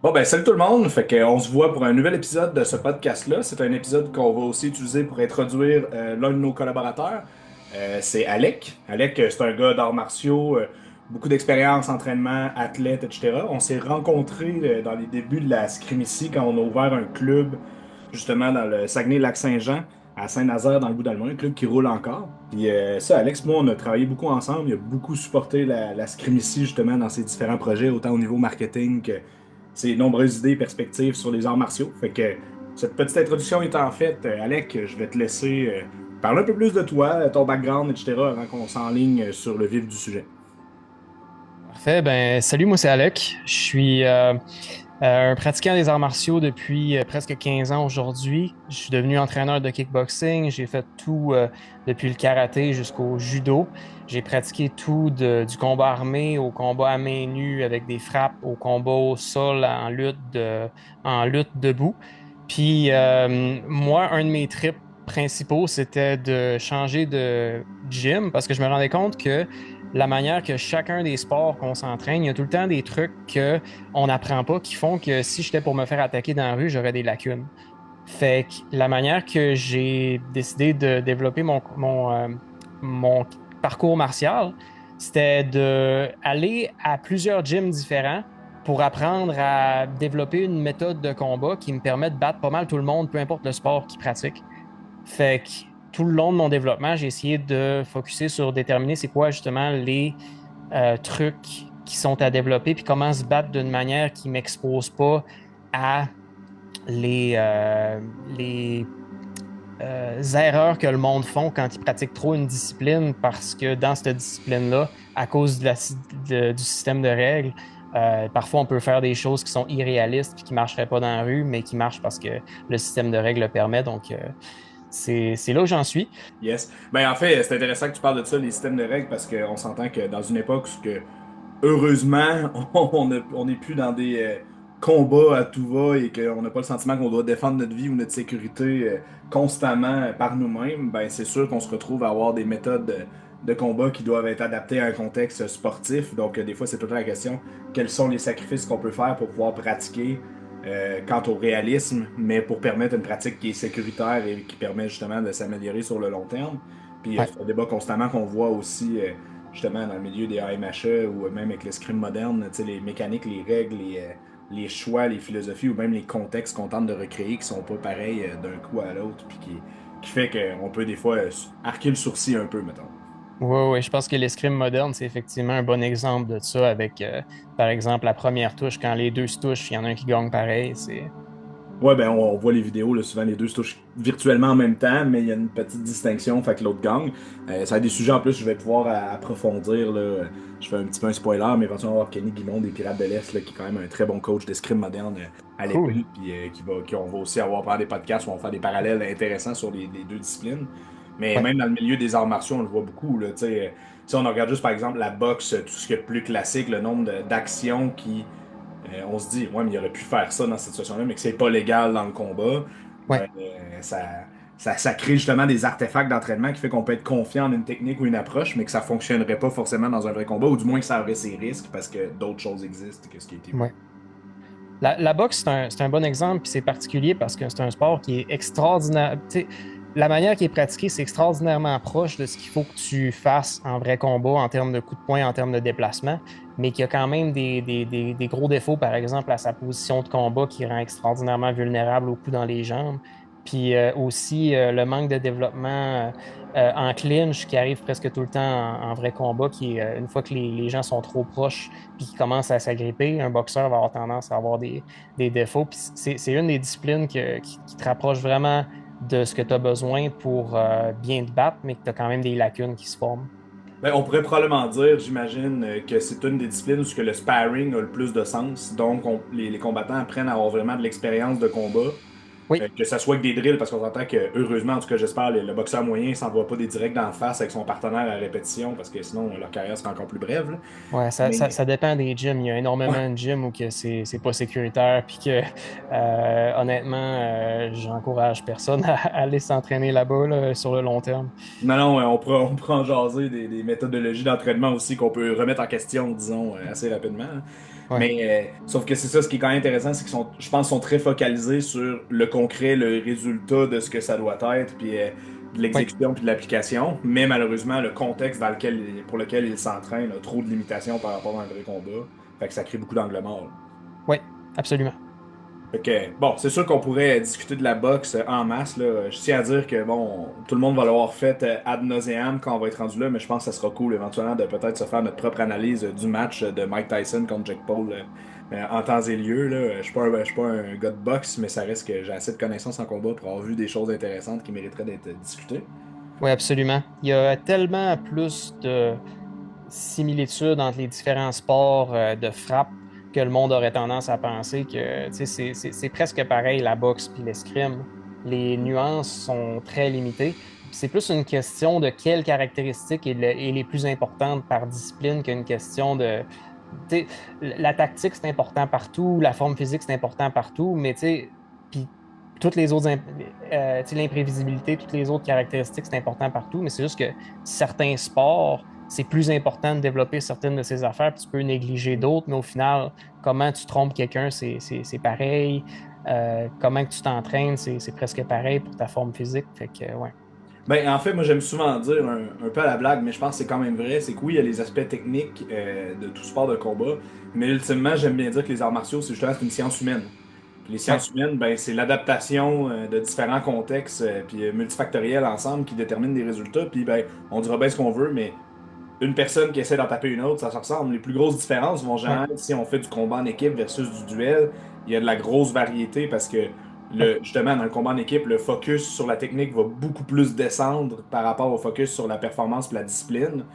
Bon, ben, salut tout le monde. Fait qu'on se voit pour un nouvel épisode de ce podcast-là. C'est un épisode qu'on va aussi utiliser pour introduire l'un de nos collaborateurs. C'est Alec. Alec, c'est un gars d'arts martiaux, beaucoup d'expérience, entraînement, athlète, etc. On s'est rencontrés dans les débuts de la scrimicie quand on a ouvert un club justement dans le Saguenay-Lac-Saint-Jean à Saint-Nazaire dans le bout d'Allemagne, un club qui roule encore. Puis ça, Alex, moi, on a travaillé beaucoup ensemble. Il a beaucoup supporté la scrimicie justement dans ses différents projets, autant au niveau marketing que ses nombreuses idées et perspectives sur les arts martiaux. Fait que cette petite introduction étant faite, Alec, je vais te laisser parler un peu plus de toi, ton background, etc., avant qu'on s'enligne sur le vif du sujet. Parfait. Ben, salut, moi c'est Alec. Je suis un pratiquant des arts martiaux depuis presque 15 ans aujourd'hui. Je suis devenu entraîneur de kickboxing. J'ai fait tout depuis le karaté jusqu'au judo. J'ai pratiqué tout du combat armé au combat à main nue avec des frappes, au combat au sol en lutte debout. Puis moi, un de mes trips principaux, c'était de changer de gym parce que je me rendais compte que la manière que chacun des sports qu'on s'entraîne, il y a tout le temps des trucs qu'on n'apprend pas qui font que si j'étais pour me faire attaquer dans la rue, j'aurais des lacunes. Fait que la manière que j'ai décidé de développer mon parcours martial, c'était d'aller à plusieurs gyms différents pour apprendre à développer une méthode de combat qui me permet de battre pas mal tout le monde, peu importe le sport qu'ils pratiquent. Fait que tout le long de mon développement, j'ai essayé de focuser sur déterminer c'est quoi justement les trucs qui sont à développer, puis comment se battre d'une manière qui ne m'expose pas à les erreurs que le monde font quand ils pratiquent trop une discipline, parce que dans cette discipline-là, à cause du système de règles, parfois on peut faire des choses qui sont irréalistes puis qui ne marcheraient pas dans la rue, mais qui marchent parce que le système de règles le permet. Donc, c'est là où j'en suis. Yes. Ben, en fait, c'est intéressant que tu parles de ça, les systèmes de règles, parce qu'on s'entend que dans une époque où heureusement, on n'est plus dans des combats à tout va et qu'on n'a pas le sentiment qu'on doit défendre notre vie ou notre sécurité constamment par nous-mêmes, ben c'est sûr qu'on se retrouve à avoir des méthodes de combat qui doivent être adaptées à un contexte sportif. Donc, des fois, c'est toute la question, quels sont les sacrifices qu'on peut faire pour pouvoir pratiquer quant au réalisme, mais pour permettre une pratique qui est sécuritaire et qui permet justement de s'améliorer sur le long terme. Puis, Ouais. c'est un débat constamment qu'on voit aussi justement dans le milieu des AMHE ou même avec l'escrime moderne, tu sais, les mécaniques, les règles, les choix, les philosophies ou même les contextes qu'on tente de recréer qui sont pas pareils d'un coup à l'autre, puis qui fait qu'on peut des fois arquer le sourcil un peu, mettons. Oui, oui, je pense que l'escrime moderne, c'est effectivement un bon exemple de ça avec, par exemple, la première touche, quand les deux se touchent, il y en a un qui gagne pareil. Ouais, ben on voit les vidéos, là, souvent les deux se touchent virtuellement en même temps, mais il y a une petite distinction, fait que l'autre gagne. Ça a des sujets en plus, je vais pouvoir approfondir. Là. Je fais un petit peu un spoiler, mais éventuellement on va avoir Kenny Guimond des Pirates de l'Est, là, qui est quand même un très bon coach d'escrime moderne à Cool. l'épée, puis on va aussi avoir faire des podcasts où on va faire des parallèles intéressants sur les deux disciplines. Mais Ouais. même dans le milieu des arts martiaux, on le voit beaucoup. Là, tu sais, si on regarde juste par exemple la boxe, tout ce qui est plus classique, le nombre d'actions qui on se dit, ouais, mais il aurait pu faire ça dans cette situation-là, mais que c'est pas légal dans le combat, Ouais. ben, ça crée justement des artefacts d'entraînement qui fait qu'on peut être confiant en une technique ou une approche, mais que ça fonctionnerait pas forcément dans un vrai combat, ou du moins que ça aurait ses risques parce que d'autres choses existent que ce qui a été vu. Ouais. La boxe, c'est un bon exemple, puis c'est particulier parce que c'est un sport qui est extraordinaire. Tu sais, la manière qui est pratiquée, c'est extraordinairement proche de ce qu'il faut que tu fasses en vrai combat en termes de coups de poing, en termes de déplacement, mais qui a quand même des gros défauts, par exemple, à sa position de combat qui rend extraordinairement vulnérable aux coups dans les jambes. Puis aussi le manque de développement en clinch qui arrive presque tout le temps en vrai combat, qui est une fois que les gens sont trop proches puis qui commence à s'agripper, un boxeur va avoir tendance à avoir des défauts. Puis c'est une des disciplines qui te rapproche vraiment de ce que tu as besoin pour bien te battre, mais que tu as quand même des lacunes qui se forment. Ben, on pourrait probablement dire, j'imagine, que c'est une des disciplines où ce que le sparring a le plus de sens. Donc, les combattants apprennent à avoir vraiment de l'expérience de combat Oui. Que ça soit avec des drills, parce qu'on entend que, heureusement, en tout cas, j'espère, le boxeur moyen ne s'envoie pas des directs d'en face avec son partenaire à répétition, parce que sinon, leur carrière sera encore plus brève, là. Ouais, Mais, ça dépend des gyms. Il y a ouais. énormément de gyms où que c'est pas sécuritaire, puis que honnêtement, j'encourage personne à aller s'entraîner là-bas là, sur le long terme. Non, non, on pourra en jaser des méthodologies d'entraînement aussi qu'on peut remettre en question, disons, assez rapidement, hein. Ouais, Mais sauf que c'est ça, ce qui est quand même intéressant, c'est qu'ils sont, je pense, sont très focalisés sur le concret, le résultat de ce que ça doit être, puis de oui, l'exécution puis de l'application. Mais malheureusement, le contexte pour lequel ils s'entraînent a trop de limitations par rapport à un vrai combat. Fait que ça crée beaucoup d'angles morts. oui, absolument. Fait que, bon, c'est sûr qu'on pourrait discuter de la boxe en masse, là. Je tiens à dire que, bon, tout le monde va l'avoir fait ad nauseam quand on va être rendu là, mais je pense que ça sera cool éventuellement de peut-être se faire notre propre analyse du match de Mike Tyson contre Jake Paul en temps et lieu, là. Je suis pas un gars de boxe, mais ça reste que j'ai assez de connaissances en combat pour avoir vu des choses intéressantes qui mériteraient d'être discutées. Oui, absolument. Il y a tellement plus de similitudes entre les différents sports de frappe que le monde aurait tendance à penser que tu sais, c'est presque pareil la boxe puis l'escrime. Les nuances sont très limitées. C'est plus une question de quelles caractéristiques est les plus importantes par discipline qu'une question de. Tu sais, la tactique, c'est important partout, la forme physique, c'est important partout, mais tu sais, puis toutes les autres, tu sais, l'imprévisibilité, toutes les autres caractéristiques, c'est important partout, mais c'est juste que certains sports, c'est plus important de développer certaines de ces affaires, puis tu peux négliger d'autres, mais au final, comment tu trompes quelqu'un, c'est pareil. Comment que tu t'entraînes, c'est presque pareil pour ta forme physique. Fait que, ouais. Ben, en fait, moi, j'aime souvent dire, un peu à la blague, mais je pense que c'est quand même vrai, c'est que oui, il y a les aspects techniques de tout sport de combat, mais ultimement, j'aime bien dire que les arts martiaux, c'est justement c'est une science humaine. Puis les Ouais, sciences humaines, ben, c'est l'adaptation de différents contextes puis multifactoriels ensemble qui déterminent des résultats. Puis ben, on dira bien ce qu'on veut, mais une personne qui essaie d'en taper une autre, ça se ressemble. Les plus grosses différences vont ouais, généralement être si on fait du combat en équipe versus du duel. Il y a de la grosse variété parce que ouais, justement, dans le combat en équipe, le focus sur la technique va beaucoup plus descendre par rapport au focus sur la performance et la discipline.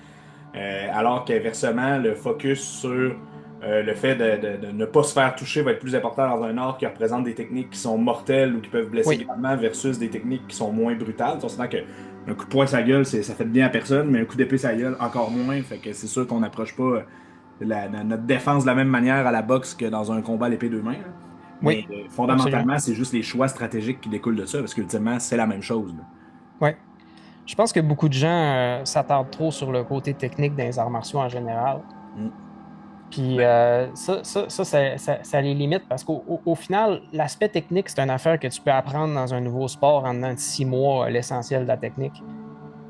Alors qu'inversement, le focus sur le fait de ne pas se faire toucher va être plus important dans un art qui représente des techniques qui sont mortelles ou qui peuvent blesser oui, gravement versus des techniques qui sont moins brutales. On s'entend que un coup de poing sa gueule, ça fait de bien à personne, mais un coup d'épée sa gueule, encore moins. Fait que c'est sûr qu'on n'approche pas notre défense de la même manière à la boxe que dans un combat à l'épée deux mains, là. oui, Mais absolument. fondamentalement, c'est juste les choix stratégiques qui découlent de ça, parce qu'ultimement, c'est la même chose, là. Ouais. Je pense que beaucoup de gens s'attardent trop sur le côté technique des arts martiaux en général. Mm. Puis Ben, ça les limite parce qu'au final, l'aspect technique, c'est une affaire que tu peux apprendre dans un nouveau sport en dedans de 6 mois, l'essentiel de la technique.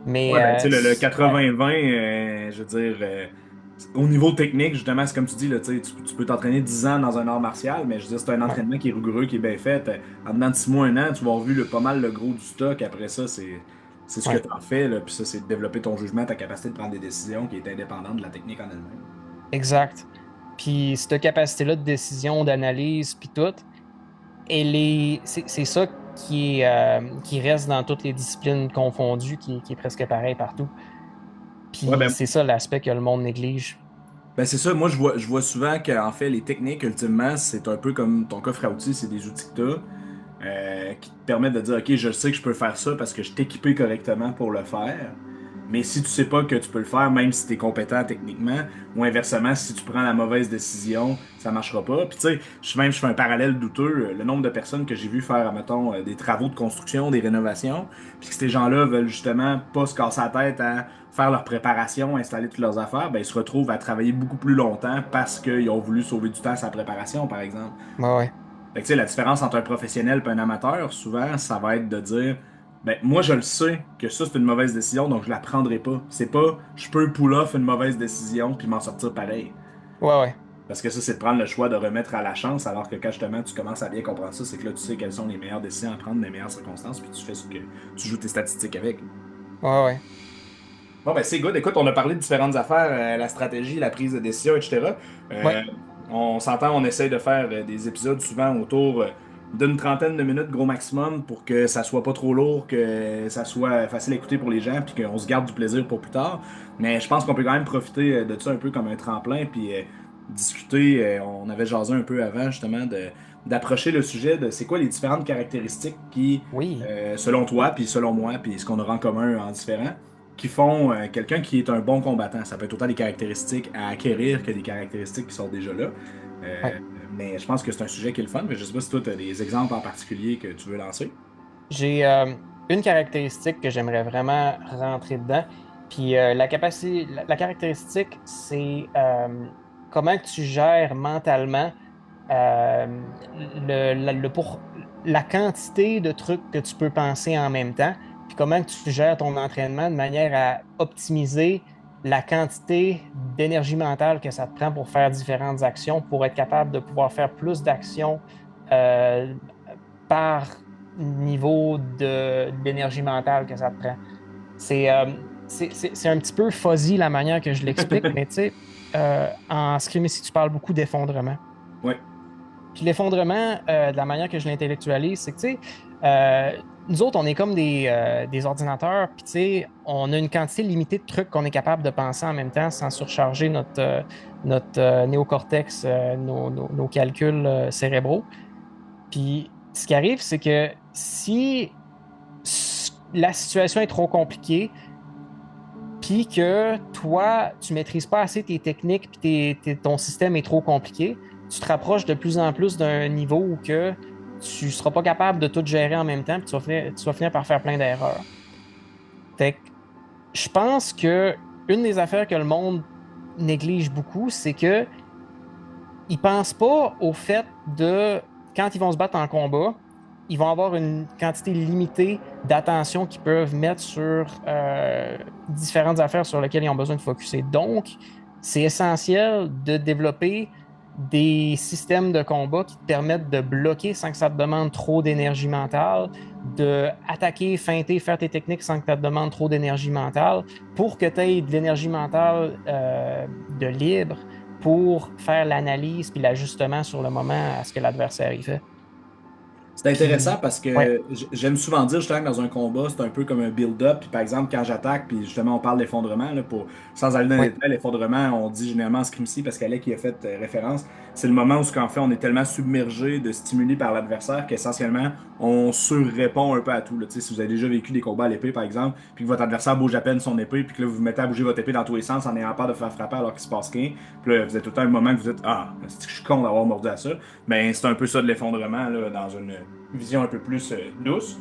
Mais ouais, ben, tu sais, le ouais, 80-20, je veux dire, au niveau technique, justement, c'est comme tu dis, là, tu sais, tu peux t'entraîner 10 ans dans un art martial, mais je veux dire, c'est un ouais, entraînement qui est rigoureux, qui est bien fait. En dedans de 6 mois, un an, tu vas avoir vu pas mal le gros du stock. Après ça, c'est ce que ouais, tu en fais, là, puis ça, c'est de développer ton jugement, ta capacité de prendre des décisions qui est indépendante de la technique en elle-même. exact. Puis cette capacité-là de décision, d'analyse, puis tout, c'est ça qui reste dans toutes les disciplines confondues, qui est presque pareil partout. Ouais, Puis ben, c'est ça l'aspect que le monde néglige. Ben c'est ça, moi je vois souvent qu'en fait les techniques ultimement c'est un peu comme ton coffre à outils, c'est des outils que tu qui te permettent de dire ok je sais que je peux faire ça parce que je t'ai équipé correctement pour le faire. Mais si tu sais pas que tu peux le faire, même si tu es compétent techniquement, ou inversement, si tu prends la mauvaise décision, ça marchera pas. Puis tu sais, je fais un parallèle douteux, le nombre de personnes que j'ai vu faire, mettons, des travaux de construction, des rénovations, puis que ces gens-là veulent justement pas se casser la tête à faire leur préparation, installer toutes leurs affaires, ben ils se retrouvent à travailler beaucoup plus longtemps parce qu'ils ont voulu sauver du temps à sa préparation, par exemple. Ouais, ouais, Fait que, tu sais, la différence entre un professionnel et un amateur, souvent, ça va être de dire, ben, moi, je le sais que ça, c'est une mauvaise décision, donc je la prendrai pas. C'est pas, je peux pull off une mauvaise décision puis m'en sortir pareil. ouais, ouais. Parce que ça, c'est de prendre le choix de remettre à la chance, alors que quand justement tu commences à bien comprendre ça, c'est que là, tu sais quelles sont les meilleures décisions à prendre dans les meilleures circonstances, puis tu fais ce que tu joues tes statistiques avec. Ouais, ouais. Bon, ben, c'est good. Écoute, on a parlé de différentes affaires, la stratégie, la prise de décision, etc. Ouais, Euh, on s'entend, on essaye de faire des épisodes souvent autour d'une trentaine de minutes, gros maximum, pour que ça soit pas trop lourd, que ça soit facile à écouter pour les gens, puis qu'on se garde du plaisir pour plus tard. Mais je pense qu'on peut quand même profiter de ça un peu comme un tremplin, puis discuter, on avait jasé un peu avant justement d'approcher le sujet de c'est quoi les différentes caractéristiques qui, Oui, selon toi, puis selon moi, puis ce qu'on aura en commun en différent, qui font quelqu'un qui est un bon combattant. Ça peut être autant des caractéristiques à acquérir que des caractéristiques qui sont déjà là. ouais. Mais je pense que c'est un sujet qui est le fun. Mais je sais pas si toi, tu as des exemples en particulier que tu veux lancer. J'ai une caractéristique que j'aimerais vraiment rentrer dedans. Puis la capacité, la caractéristique, c'est comment que tu gères mentalement pour la quantité de trucs que tu peux penser en même temps, puis comment que tu gères ton entraînement de manière à optimiser la quantité d'énergie mentale que ça te prend pour faire différentes actions, pour être capable de pouvoir faire plus d'actions euh, par niveau d'énergie mentale que ça te prend. C'est un petit peu fuzzy la manière que je l'explique, mais tu sais, en scrim ici, tu parles beaucoup d'effondrement. Oui. Puis l'effondrement, de la manière que je l'intellectualise, c'est que, tu sais, euh, nous autres, on est comme des ordinateurs, puis, tu sais, on a une quantité limitée de trucs qu'on est capable de penser en même temps sans surcharger notre néocortex, nos calculs cérébraux. Puis, ce qui arrive, c'est que si la situation est trop compliquée, puis que toi, tu maîtrises pas assez tes techniques, puis ton système est trop compliqué, tu te rapproches de plus en plus d'un niveau où que tu seras pas capable de tout gérer en même temps, puis tu vas finir par faire plein d'erreurs. Fait que je pense que une des affaires que le monde néglige beaucoup, c'est que ils pensent pas au fait de quand ils vont se battre en combat, ils vont avoir une quantité limitée d'attention qu'ils peuvent mettre sur différentes affaires sur lesquelles ils ont besoin de focuser. Donc, c'est essentiel de développer des systèmes de combat qui te permettent de bloquer sans que ça te demande trop d'énergie mentale, de attaquer, feinter, faire tes techniques sans que ça te demande trop d'énergie mentale, pour que tu aies de l'énergie mentale de libre pour faire l'analyse puis l'ajustement sur le moment à ce que l'adversaire y fait. C'est intéressant Puis, parce ouais, que j'aime souvent dire justement que dans un combat, c'est un peu comme un build-up. Puis par exemple, quand j'attaque, puis justement, on parle d'effondrement, là, sans aller dans les ouais, détails, l'effondrement, on dit généralement en scrim-ci, parce qu'Alec y a fait référence, c'est le moment où, en fait, on est tellement submergé de stimuli par l'adversaire qu'essentiellement, on surrépond un peu à tout. Là. Tu sais, si vous avez déjà vécu des combats à l'épée, par exemple, puis que votre adversaire bouge à peine son épée, puis que là, vous vous mettez à bouger votre épée dans tous les sens en ayant peur de faire frapper alors qu'il se passe rien, puis là, vous êtes tout le temps un moment que vous dites ah, c'est que je suis con d'avoir mordu à ça. Ben, c'est un peu ça de l'effondrement, là, dans une vision un peu plus douce.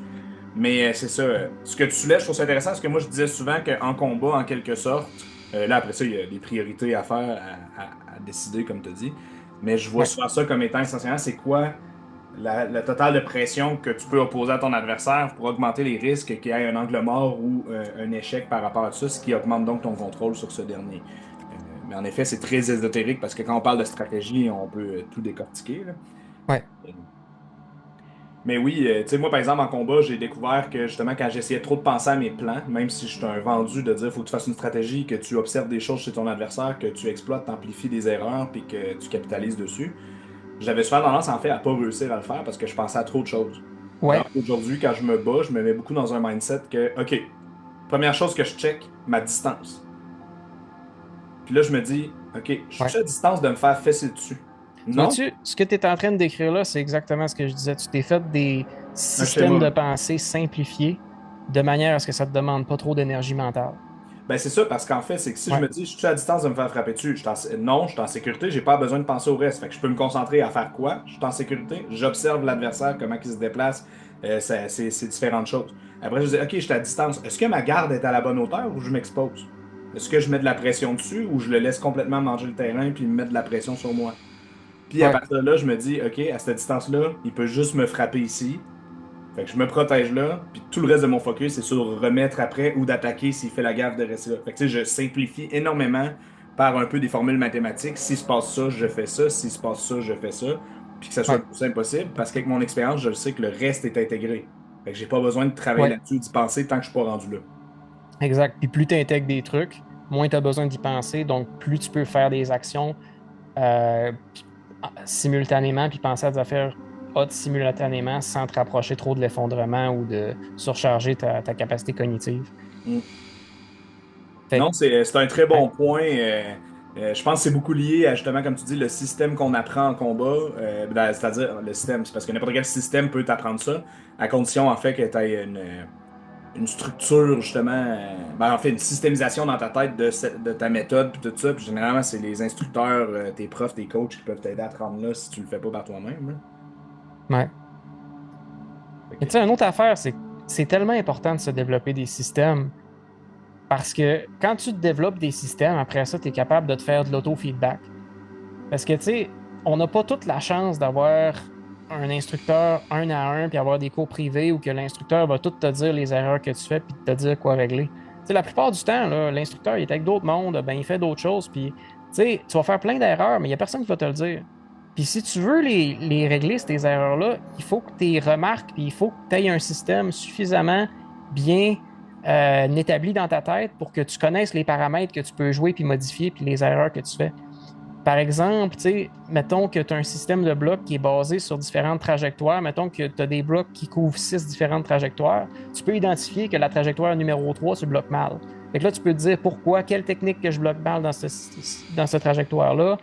Mais c'est ça. Ce que tu soulèves, je trouve ça intéressant parce que moi, je disais souvent qu'en combat, en quelque sorte, là, après ça, il y a des priorités à faire, à décider, comme tu as dit. Mais je vois ouais. souvent ça comme étant essentiellement, c'est quoi le total de pression que tu peux opposer à ton adversaire pour augmenter les risques qu'il y ait un angle mort ou un échec par rapport à ça, ce qui augmente donc ton contrôle sur ce dernier. Mais en effet, c'est très ésotérique parce que quand on parle de stratégie, on peut tout décortiquer. Là. Ouais. Mais oui, tu sais, moi, par exemple, en combat, j'ai découvert que justement, quand j'essayais trop de penser à mes plans, même si je suis un vendu de dire faut que tu fasses une stratégie, que tu observes des choses chez ton adversaire, que tu exploites, t'amplifies des erreurs, puis que tu capitalises dessus, j'avais souvent tendance, en fait, à pas réussir à le faire parce que je pensais à trop de choses. Alors Ouais. qu'aujourd'hui, quand je me bats, je me mets beaucoup dans un mindset que, OK, première chose que je check, ma distance. Puis là, je me dis, OK, je Ouais. suis à distance de me faire fesser dessus. Tu Non, vois-tu, ce que tu es en train de décrire là, c'est exactement ce que je disais. Tu t'es fait des un systèmes de schéma. pensée simplifiés de manière à ce que ça te demande pas trop d'énergie mentale. Ben c'est ça, parce qu'en fait, c'est que si je Ouais. me dis, je suis à distance de me faire frapper dessus, non, je suis en sécurité, j'ai pas besoin de penser au reste. Fait que je peux me concentrer à faire quoi? Je suis en sécurité, j'observe l'adversaire, comment il se déplace, c'est différentes choses. Après, je dis, OK, je suis à distance. Est-ce que ma garde est à la bonne hauteur ou je m'expose? Est-ce que je mets de la pression dessus ou je le laisse complètement manger le terrain puis me mettre de la pression sur moi? Puis à Ouais. partir de là, je me dis, OK, à cette distance-là, il peut juste me frapper ici. Fait que je me protège là, puis tout le reste de mon focus, c'est sur remettre après ou d'attaquer s'il fait la gaffe de rester là. Fait que tu sais, je simplifie énormément par un peu des formules mathématiques. S'il se passe ça, je fais ça. S'il se passe ça, je fais ça. Puis que ça soit Ouais. le plus simple possible, parce qu'avec mon expérience, je le sais que le reste est intégré. Fait que j'ai pas besoin de travailler Ouais. là-dessus, d'y penser tant que je suis pas rendu là. Exact. Puis plus tu intègres des trucs, moins tu as besoin d'y penser. Donc, plus tu peux faire des actions simultanément, puis penser à des affaires hautes simultanément sans te rapprocher trop de l'effondrement ou de surcharger ta capacité cognitive. Mm. Fait Non, que, c'est un très ouais, bon point. Je pense que c'est beaucoup lié à, justement, comme tu dis, le système qu'on apprend en combat. C'est-à-dire, le système, c'est parce que n'importe quel système peut t'apprendre ça, à condition, en fait, que tu aies une structure, justement, en fait, une systémisation dans ta tête de ta méthode, puis tout ça. Puis généralement, c'est les instructeurs, tes profs, tes coachs qui peuvent t'aider à te rendre là si tu le fais pas par toi-même, là. Ouais. Fait Mais que- tu sais, une autre affaire, c'est que c'est tellement important de se développer des systèmes parce que quand tu te développes des systèmes, après ça, tu es capable de te faire de l'auto-feedback. Parce que, tu sais, on n'a pas toute la chance d'avoir un instructeur un à un puis avoir des cours privés où que l'instructeur va tout te dire les erreurs que tu fais puis te dire quoi régler. Tu sais, la plupart du temps, là, l'instructeur, il est avec d'autres mondes, ben, il fait d'autres choses, puis, tu sais, tu vas faire plein d'erreurs, mais il n'y a personne qui va te le dire. Puis si tu veux les régler, ces erreurs-là, il faut que tu les remarques, puis il faut que tu aies un système suffisamment bien établi dans ta tête pour que tu connaisses les paramètres que tu peux jouer puis modifier, puis les erreurs que tu fais. Par exemple, tu sais, mettons que tu as un système de blocs qui est basé sur différentes trajectoires. Mettons que tu as des blocs qui couvrent 6 différentes trajectoires. Tu peux identifier que la trajectoire numéro 3 tu bloques mal. Fait que là, tu peux te dire pourquoi, quelle technique que je bloque mal dans cette trajectoire-là.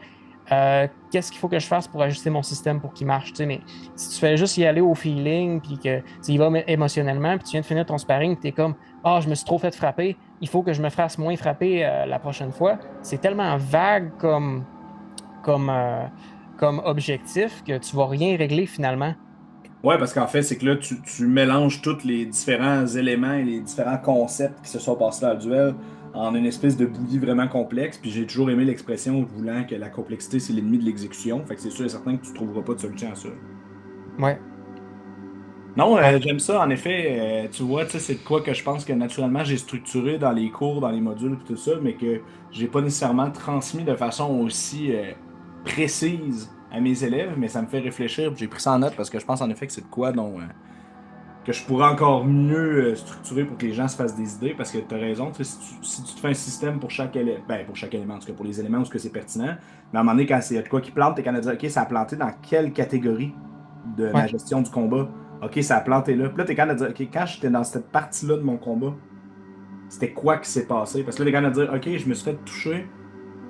Qu'est-ce qu'il faut que je fasse pour ajuster mon système pour qu'il marche, tu sais, mais si tu fais juste y aller au feeling, puis que tu y vas émotionnellement, puis tu viens de finir ton sparring, tu es comme, ah, je me suis trop fait frapper, il faut que je me fasse moins frapper la prochaine fois. C'est tellement vague comme, euh, comme objectif que tu vas rien régler finalement. Ouais, parce qu'en fait, c'est que là, tu mélanges tous les différents éléments et les différents concepts qui se sont passés dans le duel en une espèce de bouillie vraiment complexe. Puis j'ai toujours aimé l'expression voulant que la complexité, c'est l'ennemi de l'exécution. Fait que c'est sûr et certain que tu trouveras pas de solution à ça. Ouais, Non, ouais, j'aime ça. En effet, tu vois, tu sais, c'est de quoi que je pense que naturellement j'ai structuré dans les cours, dans les modules et tout ça, mais que j'ai pas nécessairement transmis de façon aussi précise à mes élèves, mais ça me fait réfléchir. Puis j'ai pris ça en note parce que je pense en effet que c'est de quoi dont que je pourrais encore mieux structurer pour que les gens se fassent des idées, parce que tu as raison, tu sais, si tu te fais un système pour chaque élément, ben pour chaque élément, en tout cas pour les éléments où ce que c'est pertinent, mais à un moment donné, quand il y a de quoi qui plante, t'es capable de dire, OK, ça a planté dans quelle catégorie de ma ouais, gestion du combat? OK, ça a planté là. Puis là, t'es capable de dire, OK, quand j'étais dans cette partie-là de mon combat, c'était quoi qui s'est passé? Parce que là, t'es capable de dire, OK, je me suis fait toucher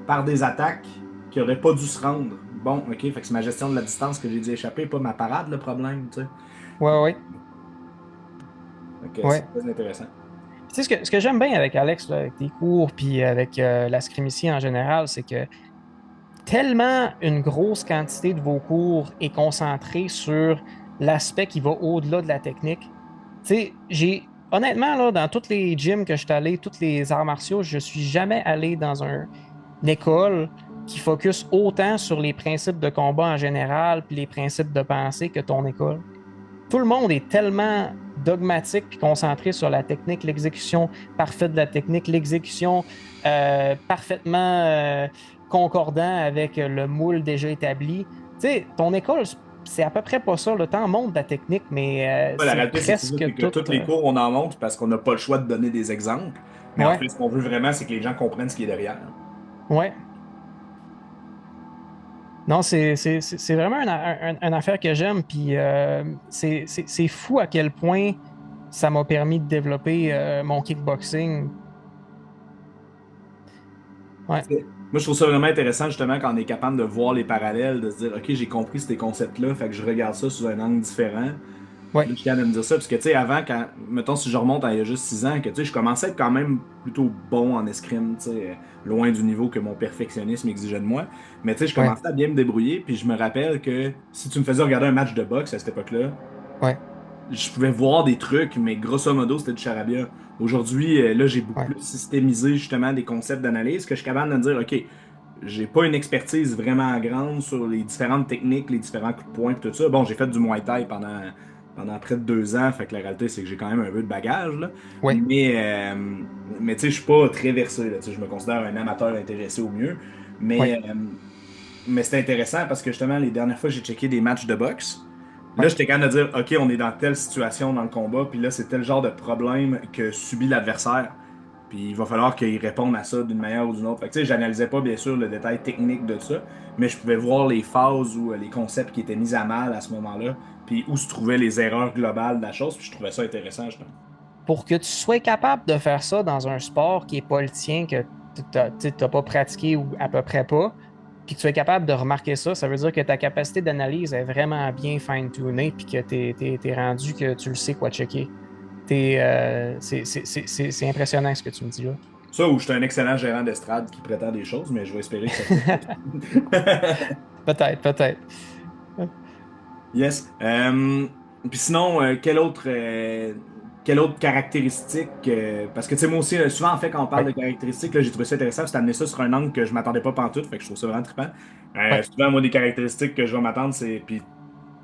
par des attaques qui n'auraient pas dû se rendre. Bon, OK, fait que c'est ma gestion de la distance que j'ai dû échapper, pas ma parade, le problème, tu sais. ouais, ouais, Fait que c'est ouais. très intéressant. Tu sais, ce que j'aime bien avec Alex, là, avec tes cours, puis avec la scrimicie en général, c'est que tellement une grosse quantité de vos cours est concentrée sur l'aspect qui va au-delà de la technique. Tu sais, honnêtement, là, dans tous les gyms que je suis allé, tous les arts martiaux, je suis jamais allé dans une école qui focus autant sur les principes de combat en général puis les principes de pensée que ton école. Tout le monde est tellement dogmatique puis concentré sur la technique, l'exécution parfaite de la technique, l'exécution parfaitement concordant avec le moule déjà établi. Tu sais, ton école, c'est à peu près pas ça. Le temps montre de la technique, mais Ouais, la c'est réalité, c'est que c'est ça, presque c'est que tout. tous les cours, on en montre parce qu'on n'a pas le choix de donner des exemples. Mais en Ouais, fait, ce qu'on veut vraiment, c'est que les gens comprennent ce qui est derrière. ouais. Non, c'est vraiment une affaire que j'aime. Puis c'est fou à quel point ça m'a permis de développer mon kickboxing. Ouais, Moi, je trouve ça vraiment intéressant, justement, quand on est capable de voir les parallèles, de se dire, OK, j'ai compris ces concepts-là, fait que je regarde ça sous un angle différent. Puis ouais, là, je suis capable de me dire ça, parce que, tu sais, avant, quand, mettons, si je remonte à il y a juste 6 ans, que, tu sais, je commençais à être quand même plutôt bon en escrime, tu sais, loin du niveau que mon perfectionnisme exigeait de moi. Mais, tu sais, je ouais, commençais à bien me débrouiller, puis je me rappelle que si tu me faisais regarder un match de boxe à cette époque-là, ouais, je pouvais voir des trucs, mais grosso modo, c'était du charabia. Aujourd'hui, là, j'ai beaucoup ouais, plus systémisé justement des concepts d'analyse que je suis capable de me dire, OK, j'ai pas une expertise vraiment grande sur les différentes techniques, les différents coups de poing, et tout ça. Bon, j'ai fait du Muay Thai pendant près de 2 ans, fait que la réalité, c'est que j'ai quand même un peu de bagage, là. ouais, Mais tu sais, je suis pas très versé, là. Tu sais, je me considère un amateur intéressé au mieux. ouais, Mais, euh, mais c'est intéressant parce que justement, les dernières fois, j'ai checké des matchs de boxe. Là, ouais, j'étais capable de dire, OK, on est dans telle situation dans le combat, puis là, c'est tel genre de problème que subit l'adversaire. Puis il va falloir qu'il réponde à ça d'une manière ou d'une autre. Fait que, tu sais, j'analysais pas bien sûr le détail technique de ça, mais je pouvais voir les phases ou les concepts qui étaient mis à mal à ce moment-là, puis où se trouvaient les erreurs globales de la chose, puis je trouvais ça intéressant, justement. pour que tu sois capable de faire ça dans un sport qui n'est pas le tien, que tu n'as pas pratiqué ou à peu près pas, puis que tu es capable de remarquer ça, ça veut dire que ta capacité d'analyse est vraiment bien fine-tunée, puis que tu es rendu que tu le sais quoi checker. C'est impressionnant ce que tu me dis là. Ça, ou je suis un excellent gérant d'estrade qui prétend des choses, mais je vais espérer que ça se peut. Peut-être, peut-être. Yes. Puis sinon, quelle autre caractéristique, parce que tu sais, moi aussi, souvent, en fait, quand on parle Ouais, de caractéristiques, là, j'ai trouvé ça intéressant, c'est d'amener ça sur un angle que je m'attendais pas pantoute, fait que je trouve ça vraiment trippant. ouais, Souvent, moi, des caractéristiques que je vais m'attendre, puis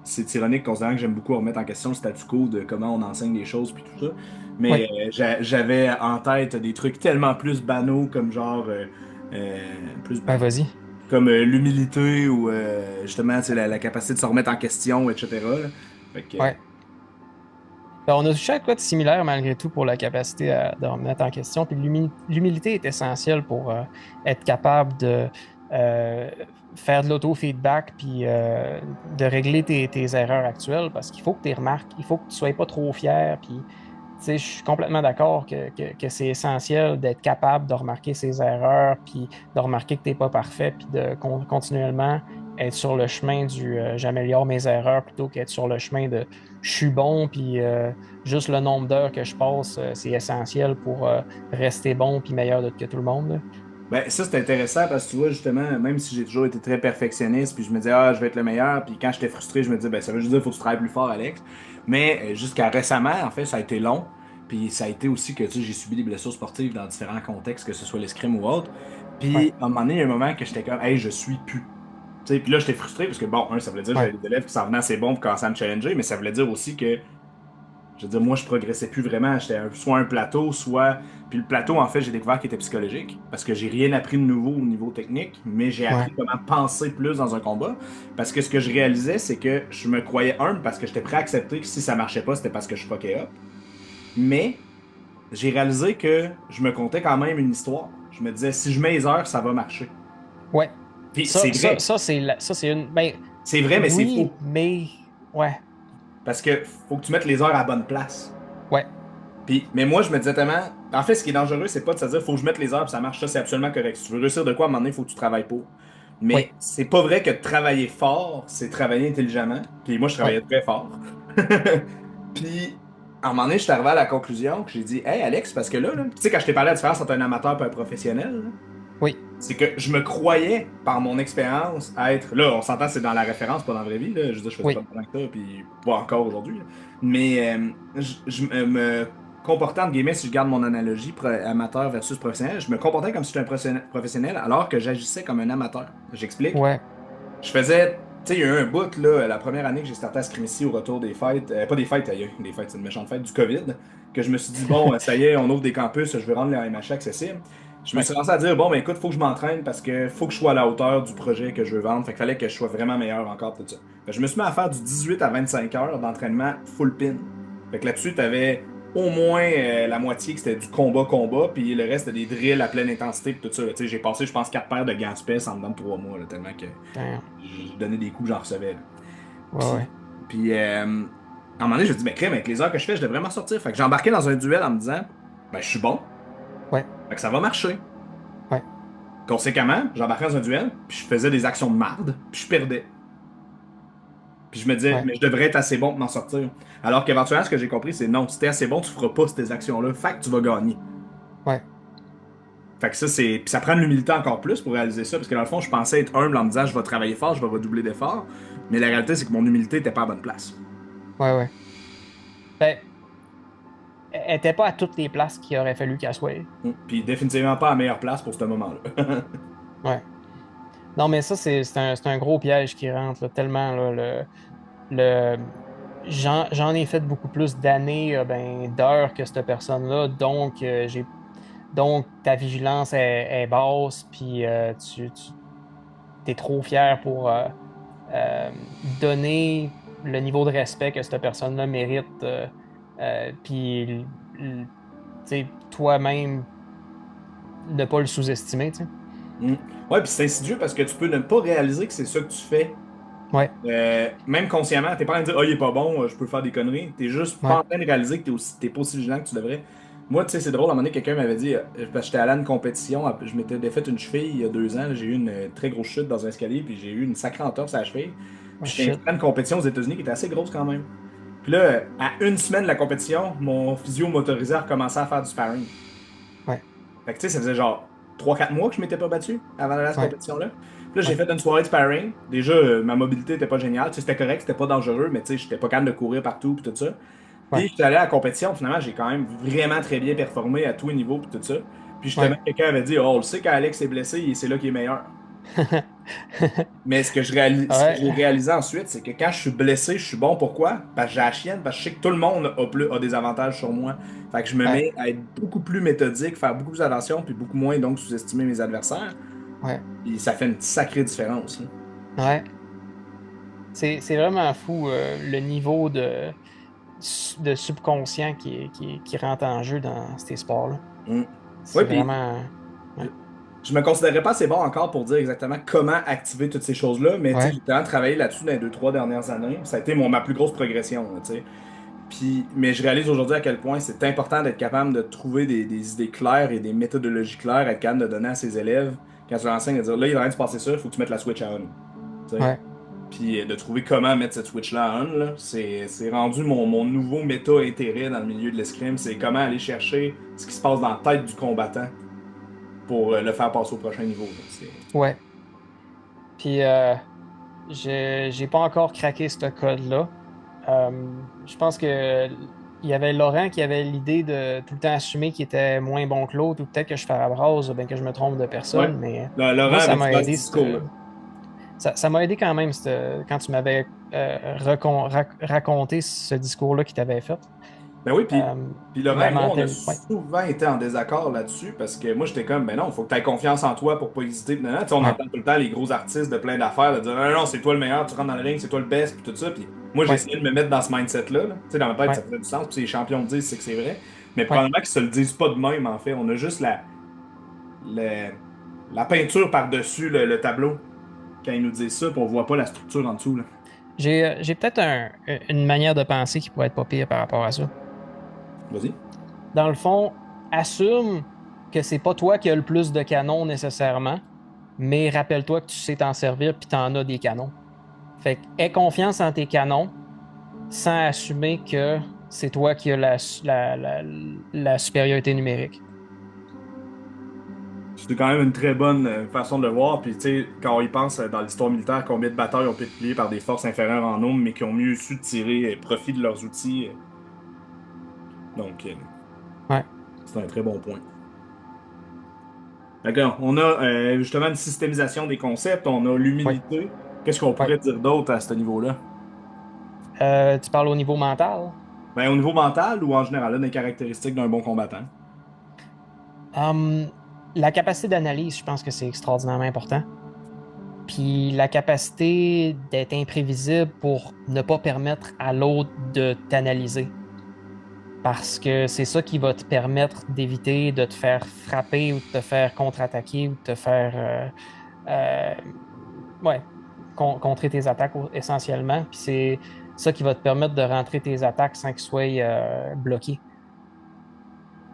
c'est ironique considérant que j'aime beaucoup remettre en question le statu quo de comment on enseigne les choses, puis tout ça. Mais ouais. j'avais en tête des trucs tellement plus banaux, comme genre, plus Ben, banaux vas-y. comme l'humilité ou justement tu sais, la capacité de se remettre en question, etc. là. Fait que, Ouais. Ben, on a touché à quoi de similaire malgré tout pour la capacité de remettre en question. Puis l'humilité est essentielle pour être capable de euh, faire de l'auto-feedback puis de régler tes erreurs actuelles parce qu'il faut que tu les remarques, il faut que tu ne sois pas trop fier. Puis, tu sais, je suis complètement d'accord que c'est essentiel d'être capable de remarquer ses erreurs puis de remarquer que tu n'es pas parfait puis de continuellement être sur le chemin du j'améliore mes erreurs plutôt qu'être sur le chemin de je suis bon puis juste le nombre d'heures que je passe, c'est essentiel pour rester bon puis meilleur que tout le monde, là. ben, ça c'est intéressant parce que tu vois justement, même si j'ai toujours été très perfectionniste, puis je me disais je vais être le meilleur, puis quand j'étais frustré, je me disais ben ça veut juste dire qu'il faut que tu travailles plus fort, Alex. Mais jusqu'à récemment, en fait, ça a été long. Puis ça a été aussi que tu sais, j'ai subi des blessures sportives dans différents contextes, que ce soit l'escrime ou autre. Ouais, Puis à un moment donné, il y a un moment que j'étais comme hey, je suis plus. Tu sais, puis là, j'étais frustré parce que, bon, ça voulait dire que ouais, j'avais des élèves qui s'en venaient assez bons pour commencer à me challenger, mais ça voulait dire aussi que, je veux dire, moi, je progressais plus vraiment. J'étais soit un plateau, soit. Puis le plateau, en fait, j'ai découvert qu'il était psychologique parce que j'ai rien appris de nouveau au niveau technique, mais j'ai ouais, appris comment penser plus dans un combat. Parce que ce que je réalisais, c'est que je me croyais humble parce que j'étais prêt à accepter que si ça marchait pas, c'était parce que je fuckais up. Mais j'ai réalisé que je me contais quand même une histoire. Je me disais, si je mets les heures, ça va marcher. ouais. Puis c'est vrai. Ça, c'est une. Ben, C'est vrai, mais c'est oui, faux. mais. Ouais, Parce que faut que tu mettes les heures à la bonne place. ouais, Puis, mais moi, je me disais tellement. En fait, ce qui est dangereux, c'est pas de se dire faut que je mette les heures puis ça marche. Ça, c'est absolument correct. Si tu veux réussir de quoi, à un moment donné, il faut que tu travailles pour. ouais, Mais c'est pas vrai que de travailler fort, c'est travailler intelligemment. Puis moi, je ouais, travaillais très fort. Puis, à un moment donné, je suis arrivé à la conclusion que j'ai dit hey, Alex, parce que là, tu sais, quand je t'ai parlé de la différence entre un amateur et un professionnel, là, oui, c'est que je me croyais, par mon expérience, être. Là, on s'entend, c'est dans la référence, pas dans la vraie vie. Là. Je veux dire, je faisais pas oui, de temps que ça, puis pas encore aujourd'hui. Là. Mais je me comportais, entre guillemets, si je garde mon analogie, amateur versus professionnel, je me comportais comme si j'étais un professionnel alors que j'agissais comme un amateur. J'explique. ouais, Je faisais. Tu sais, il y a eu un bout, là, la première année que j'ai starté à Scrim ici au retour des fêtes, pas des fêtes, il y a eu des fêtes, c'est une méchante fête, du COVID, que je me suis dit, bon, ça y est, on ouvre des campus, je vais rendre les AMH accessibles. Je me ouais, suis lancé à dire, bon, ben écoute, faut que je m'entraîne parce que faut que je sois à la hauteur du projet que je veux vendre. Fait qu'il fallait que je sois vraiment meilleur encore, tout ça. Fait que je me suis mis à faire du 18 à 25 heures d'entraînement full pin. Fait que là-dessus, t'avais au moins la moitié qui c'était du combat-combat, puis le reste, c'était des drills à pleine intensité, puis tout ça. Tu sais, j'ai passé, je pense, 4 paires de gants spèces en dedans de 3 mois, là, tellement que damn, je donnais des coups, j'en recevais. Là. ouais, Puis, ouais, puis, à un moment donné, je me dis, mais crème, avec les heures que je fais, je devrais m'en sortir. Fait que j'ai embarqué dans un duel en me disant, ben, je suis bon, ouais, fait que ça va marcher. ouais, Conséquemment, j'embarquais dans un duel, puis je faisais des actions de marde, puis je perdais. Puis je me disais, ouais, mais je devrais être assez bon pour m'en sortir. Alors qu'éventuellement, ce que j'ai compris, c'est non, si t'es assez bon, tu feras pas ces actions-là. Fait que tu vas gagner. ouais. Fait que ça, c'est. Puis ça prend de l'humilité encore plus pour réaliser ça, parce que dans le fond, je pensais être humble en me disant, je vais travailler fort, je vais redoubler d'efforts. Mais la réalité, c'est que mon humilité était pas à bonne place. Ouais, ouais. Ben, elle n'était pas à toutes les places qu'il aurait fallu qu'elle soit. Puis définitivement pas à la meilleure place pour ce moment-là. Ouais. Non, mais ça, c'est un gros piège qui rentre là, tellement là, le, j'en ai fait beaucoup plus d'années, ben, d'heures que cette personne-là, donc donc ta vigilance est basse, puis tu es trop fier pour donner le niveau de respect que cette personne-là mérite, puis tu sais, toi-même ne pas le sous-estimer, tu sais. Mm. Ouais, puis c'est insidieux parce que tu peux ne pas réaliser que c'est ça que tu fais. Ouais, Même consciemment, t'es pas en train de dire, oh, il est pas bon, je peux faire des conneries. T'es juste pas ouais, en train de réaliser que t'es pas aussi vigilant que tu devrais. Moi, tu sais, c'est drôle, à un moment donné, quelqu'un m'avait dit, parce que j'étais allé à une compétition, je m'étais défait une cheville il y a 2 ans, là, j'ai eu une très grosse chute dans un escalier, puis j'ai eu une sacrée entorse à la cheville. Oh Puis j'étais shit. inscrit à une compétition aux États-Unis qui était assez grosse quand même. Puis là, à une semaine de la compétition, mon physio m'autorisait à recommencer à faire du sparring. Ouais, Fait que tu sais, ça faisait genre 3 4 mois que je m'étais pas battu avant d'aller à cette ouais, compétition-là. Puis là, j'ai ouais, fait une soirée de sparring. Déjà, ma mobilité était pas géniale. Tu sais, c'était correct, c'était pas dangereux, mais tu sais, j'étais pas capable de courir partout, puis tout ça. ouais, Puis, je suis allé à la compétition, finalement, j'ai quand même vraiment très bien performé à tous les niveaux, puis tout ça. Puis, justement, ouais. quelqu'un avait dit, oh, on le sait, quand Alex est blessé, c'est là qu'il est meilleur. Mais ce que Ouais, j'ai réalisé ensuite, c'est que quand je suis blessé, je suis bon. Pourquoi? Parce que j'ai la chienne, parce que je sais que tout le monde a des avantages sur moi. Fait que je me ouais, mets à être beaucoup plus méthodique, faire beaucoup plus attention, puis beaucoup moins donc sous-estimer mes adversaires. ouais, Puis ça fait une sacrée différence, là. ouais. C'est vraiment fou le niveau de subconscient qui rentre en jeu dans ces sports-là. Mm. Oui, C'est puis vraiment. Ouais, je me considérais pas assez bon encore pour dire exactement comment activer toutes ces choses-là, mais tu sais, ouais, j'ai tellement travaillé là-dessus dans les 2 3 dernières années. Ça a été ma plus grosse progression, là, tu sais. Puis, mais je réalise aujourd'hui à quel point c'est important d'être capable de trouver des idées claires et des méthodologies claires, être capable de donner à ses élèves, quand tu leur enseignes, de dire là, il est en train de se passer ça, il faut que tu mettes la switch à on. Tu sais. ouais. Puis de trouver comment mettre cette switch-là à on, là, c'est rendu mon nouveau méta-intérêt dans le milieu de l'escrime, c'est comment aller chercher ce qui se passe dans la tête du combattant pour le faire passer au prochain niveau, là. Ouais. Puis, j'ai pas encore craqué ce code-là. Je pense que il y avait Laurent qui avait l'idée de tout le temps assumer qu'il était moins bon que l'autre, ou peut-être que je fais à brase, ou bien que je me trompe de Ouais. personne, mais Laurent moi, ça avait m'a souvent ce aidé, discours-là. ça m'a aidé quand même quand tu m'avais raconté ce discours-là qu'il t'avait fait. Ben oui, puis Laurent La et moi, on a mentalité. Ouais, souvent été en désaccord là-dessus parce que moi, j'étais comme, ben non, il faut que tu aies confiance en toi pour pas hésiter. Puis, non, non, tu sais, on ouais, entend tout le temps les gros artistes de plein d'affaires de dire, non, non, c'est toi le meilleur, tu rentres dans le ring, c'est toi le best, puis tout ça. Puis moi, j'ai ouais, essayé de me mettre dans ce mindset-là, là. Tu sais, dans ma tête, ça ouais, faisait du sens, puis les champions me disent, c'est que c'est vrai. Mais ouais. probablement qu'ils se le disent pas de même, en fait. On a juste la, la peinture par-dessus le tableau quand ils nous disent ça, puis on voit pas la structure en dessous, là. J'ai peut-être une manière de penser qui pourrait être pas pire par rapport à ça. Vas-y. Dans le fond, assume que c'est pas toi qui as le plus de canons nécessairement, mais rappelle-toi que tu sais t'en servir puis tu en as des canons. Fait que aie confiance en tes canons sans assumer que c'est toi qui as la supériorité numérique. C'est quand même une très bonne façon de le voir. Puis, tu sais, quand on y pense dans l'histoire militaire, combien de batailles ont pu être pliées par des forces inférieures en nombre, mais qui ont mieux su tirer profit de leurs outils. Donc, Ouais, c'est un très bon point. D'accord. On a justement une systémisation des concepts, on a ouais, l'humilité. Qu'est-ce qu'on ouais. pourrait dire d'autre à ce niveau-là? Tu parles au niveau mental. Ben, au niveau mental ou en général, là, des caractéristiques d'un bon combattant? Hum, la capacité d'analyse, je pense que c'est extraordinairement important. Puis la capacité d'être imprévisible pour ne pas permettre à l'autre de t'analyser. Parce que c'est ça qui va te permettre d'éviter de te faire frapper ou de te faire contre-attaquer ou de te faire euh, ouais, contrer tes attaques essentiellement. Puis c'est ça qui va te permettre de rentrer tes attaques sans qu'ils soient bloqués.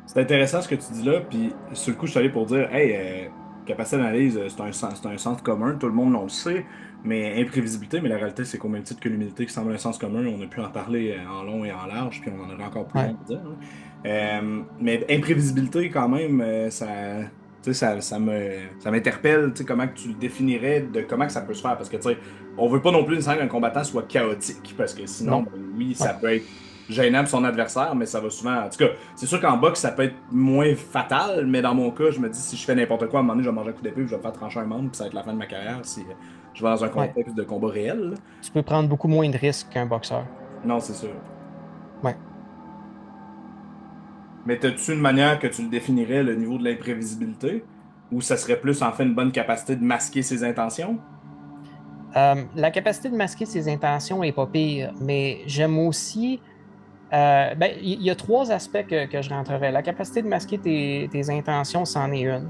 C'est intéressant ce que tu dis là, puis sur le coup, je suis allé pour dire, hey, capacité d'analyse, c'est un sens commun, tout le monde le sait, mais imprévisibilité, mais la réalité, c'est qu'au même titre que l'humilité qui semble un sens commun, on a pu en parler en long et en large, puis on en aurait encore plus Ouais, long à dire, hein. Mais imprévisibilité, quand même, tu sais, ça m'interpelle, tu sais, comment que tu le définirais, de comment que ça peut se faire, parce que, tu sais, on veut pas non plus nécessairement qu'un combattant soit chaotique, parce que sinon, non, ben oui, ouais, ça peut être gênant pour son adversaire, mais ça va souvent. En tout cas, c'est sûr qu'en boxe, ça peut être moins fatal, mais dans mon cas, je me dis si je fais n'importe quoi, à un moment donné, je vais manger un coup d'épée, puis je vais me faire trancher un membre, puis ça va être la fin de ma carrière si je vais dans un ouais. contexte de combat réel, là. Tu peux prendre beaucoup moins de risques qu'un boxeur. Non, c'est sûr. Ouais. Mais as-tu une manière que tu le définirais, le niveau de l'imprévisibilité? Ou ça serait plus en fait une bonne capacité de masquer ses intentions? La capacité de masquer ses intentions est pas pire, mais j'aime aussi. Ben, il y a trois aspects que je rentrerai. La capacité de masquer tes intentions, c'en est une.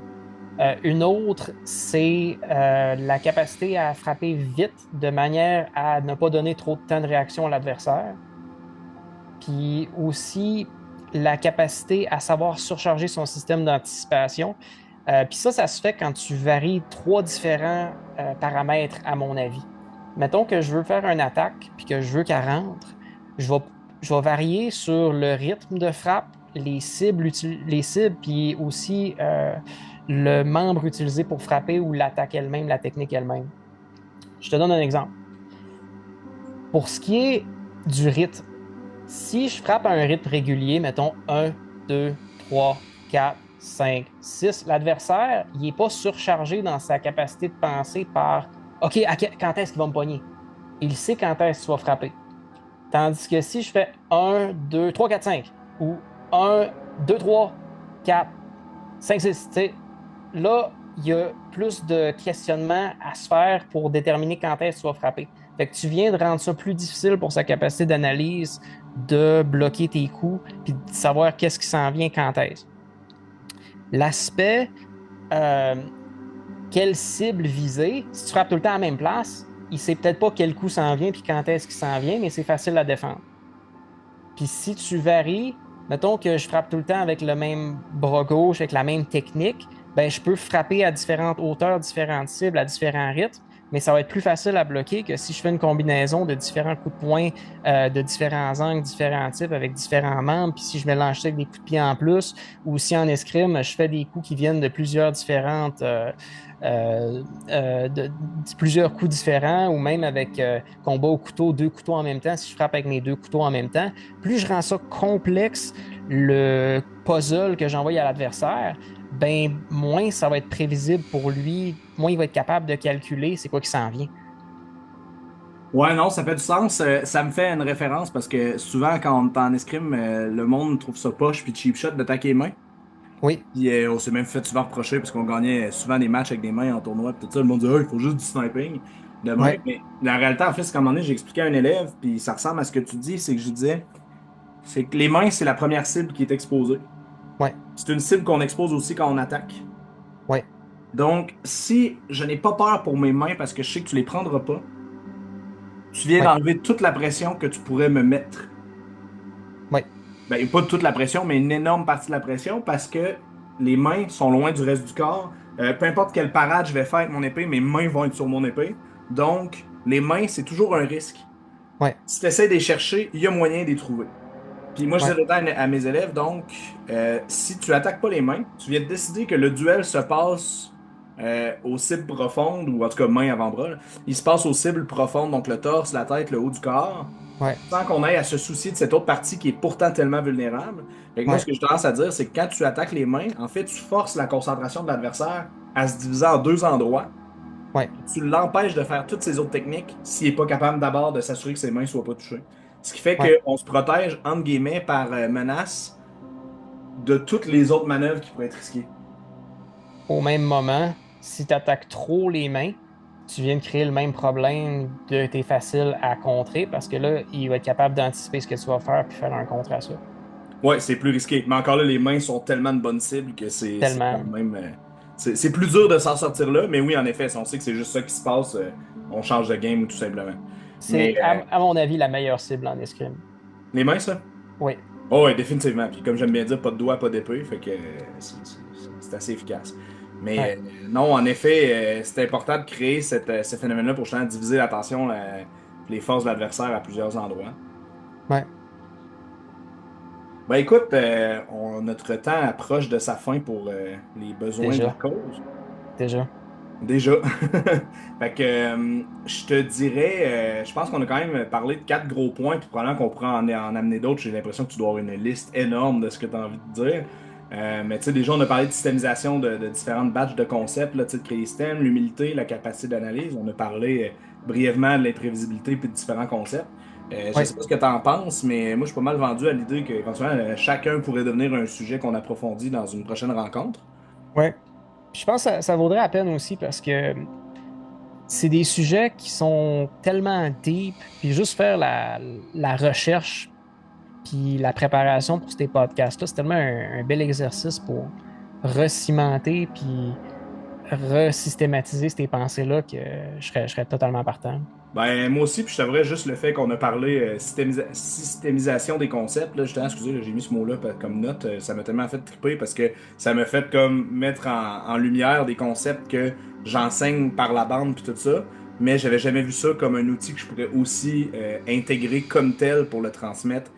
Une autre, c'est la capacité à frapper vite de manière à ne pas donner trop de temps de réaction à l'adversaire. Puis aussi, la capacité à savoir surcharger son système d'anticipation. Puis ça se fait quand tu varies trois différents paramètres, à mon avis. Mettons que je veux faire une attaque, puis que je veux qu'elle rentre, je vais, je vais varier sur le rythme de frappe, les cibles, puis aussi le membre utilisé pour frapper ou l'attaque elle-même, la technique elle-même. Je te donne un exemple. Pour ce qui est du rythme, si je frappe à un rythme régulier, mettons 1, 2, 3, 4, 5, 6, l'adversaire, il n'est pas surchargé dans sa capacité de penser par OK, quand est-ce qu'il va me pogner? Il sait quand est-ce qu'il va frapper. Tandis que si je fais 1, 2, 3, 4, 5 ou 1, 2, 3, 4, 5, 6, tu sais, là, il y a plus de questionnements à se faire pour déterminer quand est-ce que tu vas frapper. Fait que tu viens de rendre ça plus difficile pour sa capacité d'analyse, de bloquer tes coups, puis de savoir qu'est-ce qui s'en vient quand est-ce. L'aspect, euh, quelle cible viser, si tu frappes tout le temps à la même place, il sait peut-être pas quel coup s'en vient puis quand est-ce qu'il s'en vient, mais c'est facile à défendre. Puis si tu varies, mettons que je frappe tout le temps avec le même bras gauche, avec la même technique, ben je peux frapper à différentes hauteurs, différentes cibles, à différents rythmes, mais ça va être plus facile à bloquer que si je fais une combinaison de différents coups de poing, de différents angles, différents types, avec différents membres, puis si je mélange ça avec des coups de pied en plus, ou si en escrime, je fais des coups qui viennent de plusieurs différentes plusieurs coups différents, ou même avec combat au couteau, deux couteaux en même temps, si je frappe avec mes deux couteaux en même temps, plus je rends ça complexe, le puzzle que j'envoie à l'adversaire, ben moins ça va être prévisible pour lui, moins il va être capable de calculer c'est quoi qui s'en vient. Ouais, non, ça fait du sens. Ça me fait une référence parce que souvent, quand on est en escrime, le monde trouve ça poche puis cheap shot d'attaquer les mains. Oui, Puis on s'est même fait souvent reprocher parce qu'on gagnait souvent des matchs avec des mains en tournoi. Puis tout ça, le monde dit, ah, il faut juste du sniping de main. ouais, Mais la réalité, en fait, c'est qu'à un moment donné, j'ai expliqué à un élève, puis ça ressemble à ce que tu dis, c'est que je disais, c'est que les mains, c'est la première cible qui est exposée. ouais, C'est une cible qu'on expose aussi quand on attaque. ouais, Donc, si je n'ai pas peur pour mes mains parce que je sais que tu les prendras pas, tu viens ouais, d'enlever toute la pression que tu pourrais me mettre. ouais, Ben, pas toute la pression, mais une énorme partie de la pression parce que les mains sont loin du reste du corps. Peu importe quelle parade je vais faire avec mon épée, mes mains vont être sur mon épée. Donc, les mains, c'est toujours un risque. ouais, Si tu essaies de les chercher, il y a moyen de les trouver. Puis moi, je dis ouais, tout le temps à mes élèves, donc, si tu attaques pas les mains, tu viens de décider que le duel se passe aux cibles profondes, ou en tout cas main avant-bras, là. Il se passe aux cibles profondes, donc le torse, la tête, le haut du corps, ouais, sans qu'on ait à se soucier de cette autre partie qui est pourtant tellement vulnérable. Fait que moi, ce ouais. que je tendance à dire, c'est que quand tu attaques les mains, en fait, tu forces la concentration de l'adversaire à se diviser en deux endroits. Ouais. Tu l'empêches de faire toutes ces autres techniques s'il n'est pas capable d'abord de s'assurer que ses mains ne soient pas touchées. Ce qui fait Ouais. qu'on se protège, entre guillemets, par menace de toutes les autres manœuvres qui pourraient être risquées. Au même moment, si tu attaques trop les mains, tu viens de créer le même problème de t'es facile à contrer parce que là, il va être capable d'anticiper ce que tu vas faire puis faire un contre à ça. Ouais, c'est plus risqué. Mais encore là, les mains sont tellement de bonnes cibles que c'est quand Tellement. même. C'est plus dur de s'en sortir là, mais oui, en effet, si on sait que c'est juste ça qui se passe, on change de game tout simplement. Mais C'est, à mon avis, la meilleure cible en escrime. les mains, ça? Oui, Oh, ouais, définitivement. Puis comme j'aime bien dire, pas de doigt, pas d'épée, fait que c'est assez efficace. ouais, Mais non, en effet, c'est important de créer ce phénomène-là pour justement diviser l'attention, les forces de l'adversaire à plusieurs endroits. ouais, Ben écoute, notre temps approche de sa fin pour les besoins de la déjà, cause. déjà. Déjà. Fait que je te dirais, je pense qu'on a quand même parlé de quatre gros points, puis probablement qu'on pourrait en amener d'autres. J'ai l'impression que tu dois avoir une liste énorme de ce que tu as envie de dire. Mais tu sais, déjà, on a parlé de systémisation de différentes batches de concepts, là, tu sais, de créer système, l'humilité, la capacité d'analyse. On a parlé brièvement de l'imprévisibilité puis de différents concepts. Je Ouais, sais pas ce que tu en penses, mais moi, je suis pas mal vendu à l'idée qu'éventuellement, chacun pourrait devenir un sujet qu'on approfondit dans une prochaine rencontre. ouais. Puis je pense que ça vaudrait la peine aussi parce que c'est des sujets qui sont tellement deep, puis juste faire la recherche puis la préparation pour ces podcasts-là, c'est tellement un bel exercice pour recimenter puis resystématiser ces pensées-là que je serais totalement partant. Ben, moi aussi, puis je t'avouerais juste le fait qu'on a parlé systémisation des concepts, là, justement, excusez, là, j'ai mis ce mot-là comme note, ça m'a tellement fait triper parce que ça m'a fait comme mettre en lumière des concepts que j'enseigne par la bande puis tout ça, mais j'avais jamais vu ça comme un outil que je pourrais aussi intégrer comme tel pour le transmettre,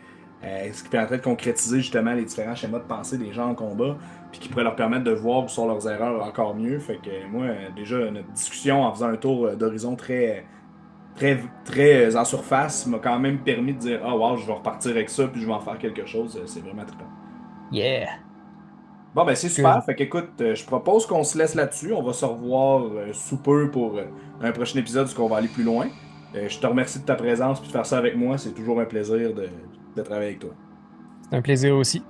ce qui permettrait de concrétiser justement les différents schémas de pensée des gens en combat, puis qui pourrait leur permettre de voir où sont leurs erreurs encore mieux. Fait que moi, déjà, notre discussion en faisant un tour d'horizon très en surface m'a quand même permis de dire ah wow, je vais repartir avec ça puis je vais en faire quelque chose. C'est vraiment trippant. Yeah! Bon ben c'est super. Good. Fait qu'écoute, je propose qu'on se laisse là-dessus. On va se revoir sous peu pour un prochain épisode où on va aller plus loin. Je te remercie de ta présence puis de faire ça avec moi. C'est toujours un plaisir de travailler avec toi. C'est un plaisir aussi.